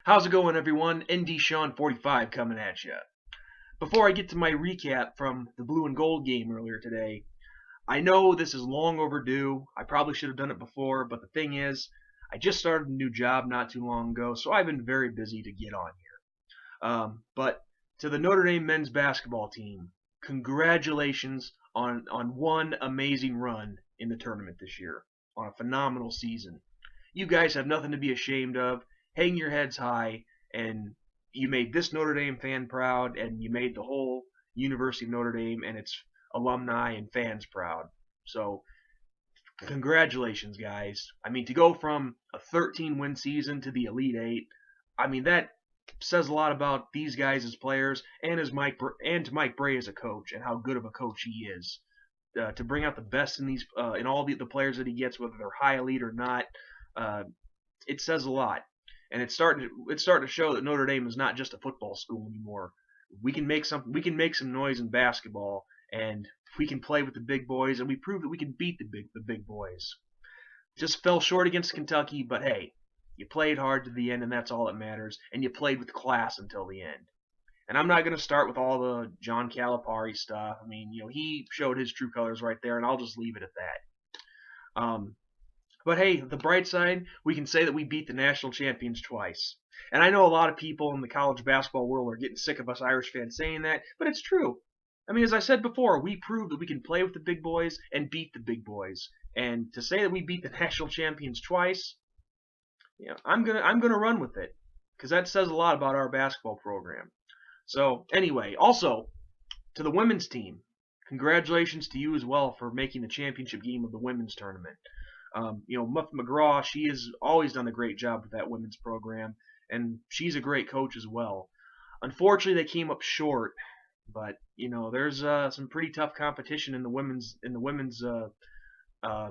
How's it going, everyone? ND Sean 45 coming at you. Before I get to my recap from the blue and gold game earlier today, I know this is long overdue. I probably should have done it before, but the thing is, I just started a new job not too long ago, so I've been very busy to get on here. But to the Notre Dame men's basketball team, congratulations on one amazing run in the tournament this year, on a phenomenal season. You guys have nothing to be ashamed of. Hang your heads high, and you made this Notre Dame fan proud, and you made the whole University of Notre Dame and its alumni and fans proud. So, congratulations, guys. I mean, to go from a 13-win season to the Elite Eight, I mean that says a lot about these guys as players and to Mike Bray as a coach and how good of a coach he is. To bring out the best in these in all the players that he gets, whether they're high elite or not, uh, it says a lot. And it's starting to show that Notre Dame is not just a football school anymore. We can make some noise in basketball, and we can play with the big boys, and we prove that we can beat the big boys. Just fell short against Kentucky, but hey, you played hard to the end, and that's all that matters. And you played with class until the end. And I'm not going to start with all the John Calipari stuff. I mean, he showed his true colors right there, and I'll just leave it at that. But hey, the bright side, we can say that we beat the national champions twice. And I know a lot of people in the college basketball world are getting sick of us Irish fans saying that, but it's true. I mean, as I said before, we proved that we can play with the big boys and beat the big boys. And to say that we beat the national champions twice, I'm gonna run with it because that says a lot about our basketball program. So anyway, also to the women's team, congratulations to you as well for making the championship game of the women's tournament. Muff McGraw, she has always done a great job with that women's program, and she's a great coach as well. Unfortunately, they came up short, but there's some pretty tough competition in the women's uh,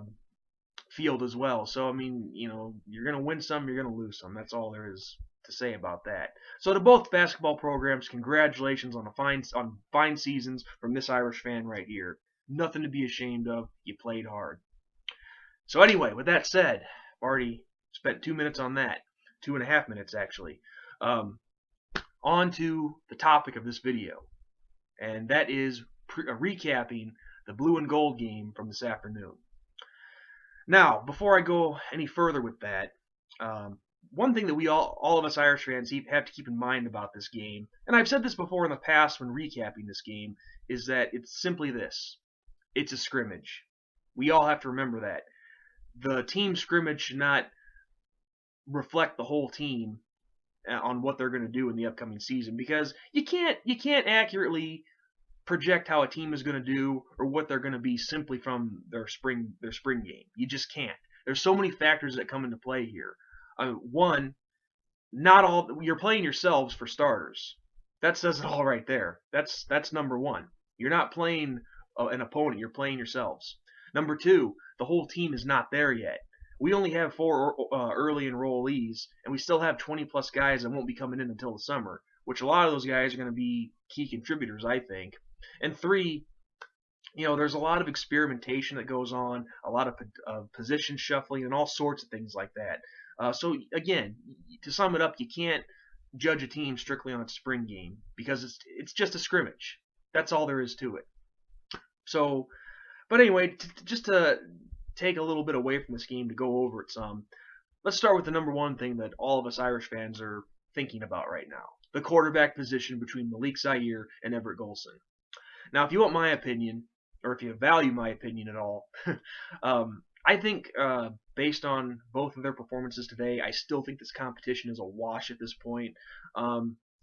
field as well. So I mean, you're gonna win some, you're gonna lose some. That's all there is to say about that. So to both basketball programs, congratulations on fine seasons from this Irish fan right here. Nothing to be ashamed of. You played hard. So anyway, with that said, I've already spent 2 minutes on that, 2.5 minutes actually. On to the topic of this video, and that is recapping the blue and gold game from this afternoon. Now, before I go any further with that, one thing that we all of us Irish fans have to keep in mind about this game, and I've said this before in the past when recapping this game, is that it's simply this: it's a scrimmage. We all have to remember that. The team scrimmage should not reflect the whole team on what they're going to do in the upcoming season, because you can't accurately project how a team is going to do or what they're going to be simply from their spring game. You just can't. There's so many factors that come into play here. One, not all you're playing yourselves for starters. That says it all right there. That's number one. You're not playing an opponent. You're playing yourselves. Number two, the whole team is not there yet. We only have 4 early enrollees, and we still have 20-plus guys that won't be coming in until the summer, which a lot of those guys are going to be key contributors, I think. And three, there's a lot of experimentation that goes on, a lot of position shuffling, and all sorts of things like that. So again, to sum it up, you can't judge a team strictly on its spring game because it's just a scrimmage. That's all there is to it. So, but anyway, just to take a little bit away from this game to go over it some, let's start with the number one thing that all of us Irish fans are thinking about right now: the quarterback position between Malik Zaire and Everett Golson. Now, if you want my opinion, or if you value my opinion at all, I think based on both of their performances today, I still think this competition is a wash at this point.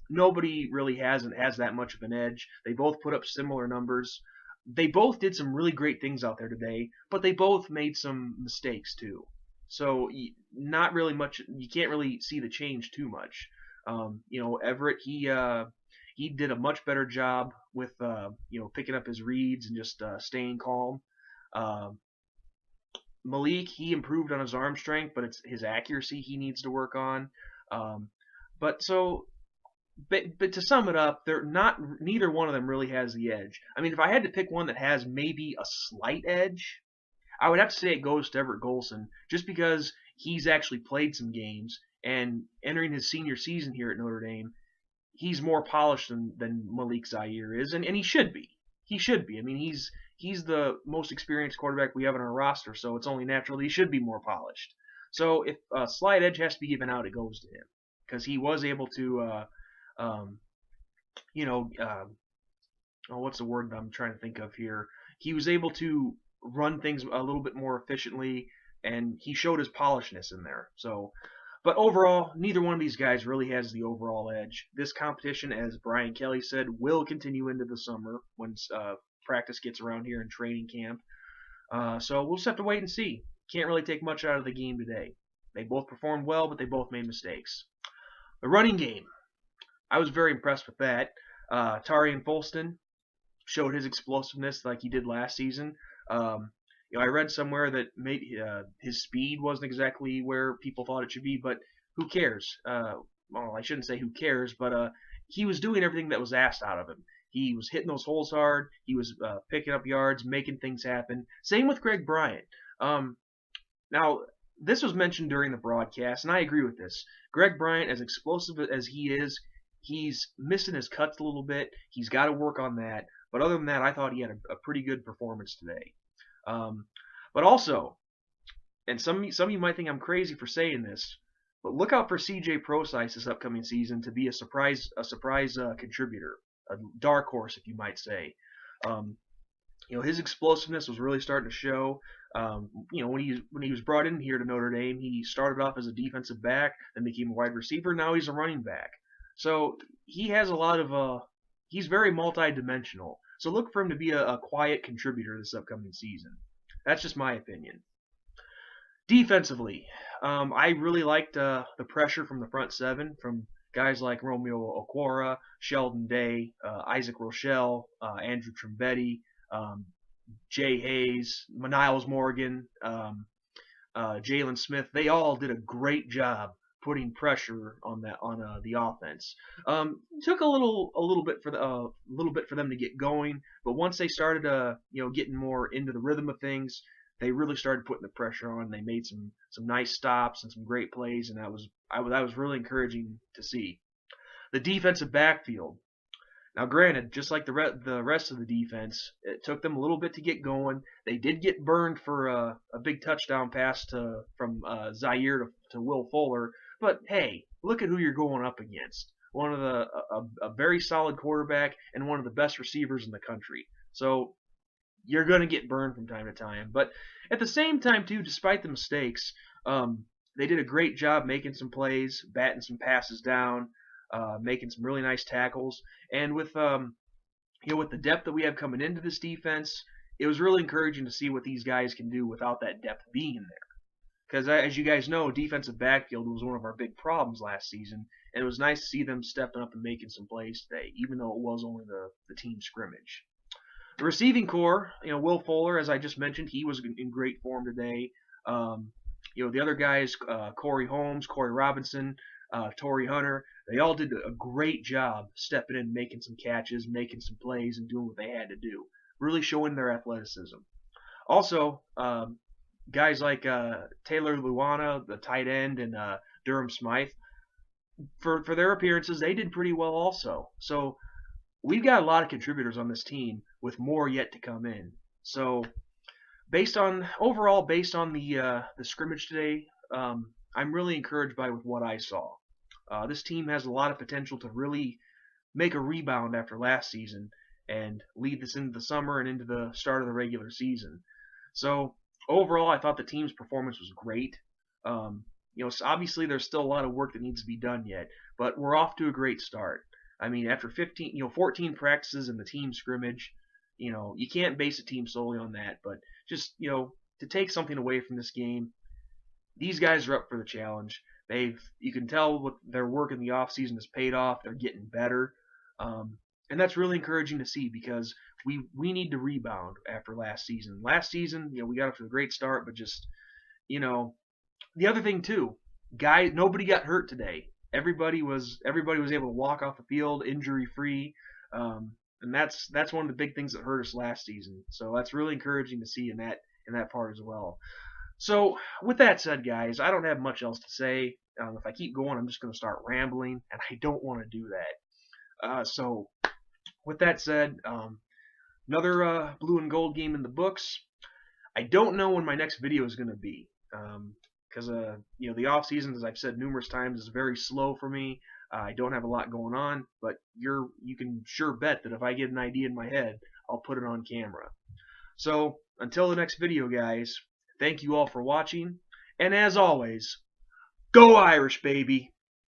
Nobody really has that much of an edge. They both put up similar numbers. They both did some really great things out there today, but they both made some mistakes too. So not really much. You can't really see the change too much. Everett, he did a much better job with picking up his reads and just staying calm. Malik, he improved on his arm strength, but it's his accuracy he needs to work on. But to sum it up, neither one of them really has the edge. I mean, if I had to pick one that has maybe a slight edge, I would have to say it goes to Everett Golson, just because he's actually played some games and entering his senior season here at Notre Dame, he's more polished than Malik Zaire is, and he should be. He should be. I mean, he's the most experienced quarterback we have on our roster, so it's only natural that he should be more polished. So if a slight edge has to be given out, it goes to him because he was able to, um, you know, oh, what's the word I'm trying to think of here? He was able to run things a little bit more efficiently, and he showed his polishness in there. So, but overall, neither one of these guys really has the overall edge. This competition, as Brian Kelly said, will continue into the summer when practice gets around here in training camp. So we'll just have to wait and see. Can't really take much out of the game today. They both performed well, but they both made mistakes. The running game, I was very impressed with that. Tarian Folston showed his explosiveness like he did last season. I read somewhere that his speed wasn't exactly where people thought it should be, but who cares? Well, I shouldn't say who cares, but he was doing everything that was asked out of him. He was hitting those holes hard. He was picking up yards, making things happen. Same with Greg Bryant. Now, this was mentioned during the broadcast, and I agree with this. Greg Bryant, as explosive as he is, he's missing his cuts a little bit. He's got to work on that. But other than that, I thought he had a pretty good performance today. But also, and some of you might think I'm crazy for saying this, but look out for C.J. Prosise this upcoming season to be a surprise contributor, a dark horse, if you might say. His explosiveness was really starting to show. When he was brought in here to Notre Dame, he started off as a defensive back, then became a wide receiver. Now he's a running back. So he has a lot of he's very multi-dimensional. So look for him to be a quiet contributor this upcoming season. That's just my opinion. Defensively, I really liked the pressure from the front seven, from guys like Romeo Okwara, Sheldon Day, Isaac Rochelle, Andrew Trumbetti, Jay Hayes, Niles Morgan, Jalen Smith. They all did a great job putting pressure on the offense. Took a little bit for them to get going, but once they started getting more into the rhythm of things, they really started putting the pressure on. They made some nice stops and some great plays, and that was really encouraging to see. The defensive backfield. Now, granted, just like the rest of the defense, it took them a little bit to get going. They did get burned for a big touchdown pass from Zaire to Will Fuller. But hey, look at who you're going up against. One of a very solid quarterback and one of the best receivers in the country. So you're going to get burned from time to time. But at the same time, too, despite the mistakes, they did a great job making some plays, batting some passes down, making some really nice tackles. And with the depth that we have coming into this defense, it was really encouraging to see what these guys can do without that depth being in there. Because as you guys know, defensive backfield was one of our big problems last season, and it was nice to see them stepping up and making some plays today, even though it was only the team scrimmage. The receiving core, Will Fuller, as I just mentioned, he was in great form today. The other guys, Corey Holmes, Corey Robinson, Torrey Hunter, they all did a great job stepping in, making some catches, making some plays, and doing what they had to do, really showing their athleticism. Also, guys like Taylor Luana, the tight end, and Durham Smythe, for their appearances, they did pretty well also. So we've got a lot of contributors on this team with more yet to come in. So based on the scrimmage today, I'm really encouraged by what I saw. This team has a lot of potential to really make a rebound after last season and lead this into the summer and into the start of the regular season. So overall, I thought the team's performance was great. So obviously there's still a lot of work that needs to be done yet, but we're off to a great start. I mean, after 14 practices in the team scrimmage, you can't base a team solely on that, but just, to take something away from this game, these guys are up for the challenge. You can tell what their work in the offseason has paid off. They're getting better. And that's really encouraging to see because we need to rebound after last season. Last season, we got off to a great start, but just, the other thing too, nobody got hurt today. Everybody was able to walk off the field injury free. And that's one of the big things that hurt us last season. So that's really encouraging to see in that part as well. So, with that said, guys, I don't have much else to say. If I keep going, I'm just going to start rambling, and I don't want to do that. So, with that said, another blue and gold game in the books. I don't know when my next video is going to be, because the off season, as I've said numerous times, is very slow for me. I don't have a lot going on, but you can sure bet that if I get an idea in my head, I'll put it on camera. So until the next video, guys, thank you all for watching, and as always, go Irish, baby!